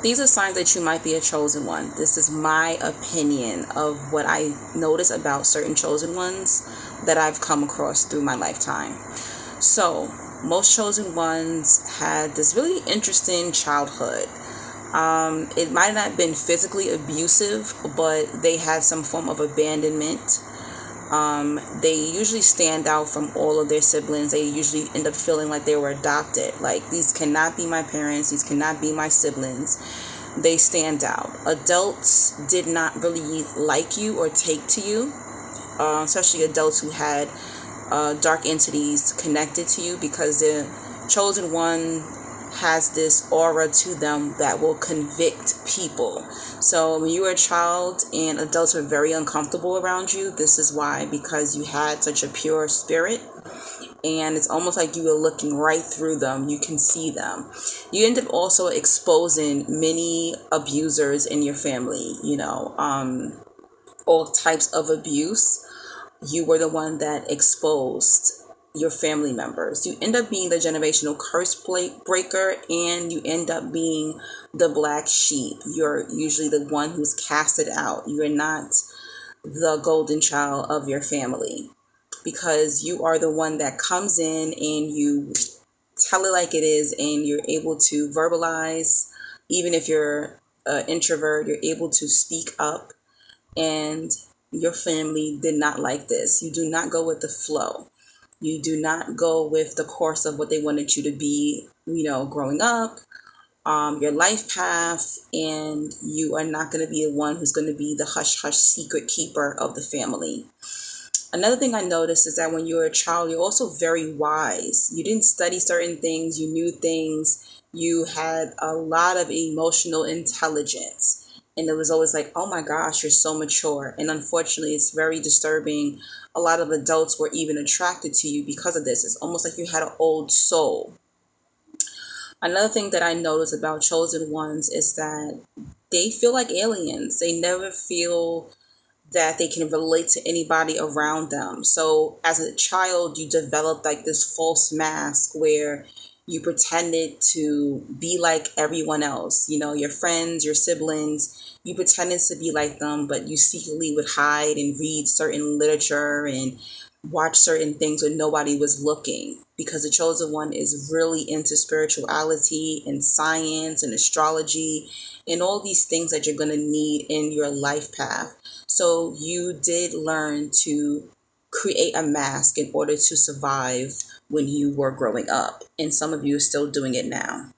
These are signs that you might be a chosen one. This is my opinion of what I notice about certain chosen ones that I've come across through my lifetime. So, most chosen ones had this really interesting childhood. It might not have been physically abusive, but they had some form of abandonment. They usually stand out from all of their siblings. They usually end up feeling like they were adopted. Like, these cannot be my parents, these cannot be my siblings. They stand out. Adults did not really like you or take to you, especially adults who had dark entities connected to you, because the chosen one has this aura to them that will convict people. So when you were a child and adults were very uncomfortable around you, this is why, because you had such a pure spirit, and it's almost like you were looking right through them. You can see them. You end up also exposing many abusers in your family, all types of abuse. You were the one that exposed your family members. You end up being the generational curse breaker, and you end up being the black sheep. You're usually the one who's casted out. You're not the golden child of your family, because you are the one that comes in and you tell it like it is, and you're able to verbalize. Even if you're an introvert, you're able to speak up, and your family did not like this. You do not go with the flow. You do not go with the course of what they wanted you to be, growing up, your life path, and you are not going to be the one who's going to be the hush-hush secret keeper of the family. Another thing I noticed is that when you were a child, you're also very wise. You didn't study certain things. You knew things. You had a lot of emotional intelligence. And it was always like, oh my gosh, you're so mature. And unfortunately, it's very disturbing. A lot of adults were even attracted to you because of this. It's almost like you had an old soul. Another thing that I noticed about chosen ones is that they feel like aliens. They never feel that they can relate to anybody around them. So as a child, you developed like this false mask where you pretended to be like everyone else, your friends, your siblings. You pretended to be like them, but you secretly would hide and read certain literature and watch certain things when nobody was looking, because the chosen one is really into spirituality and science and astrology and all these things that you're going to need in your life path. So you did learn to create a mask in order to survive when you were growing up, and some of you are still doing it now.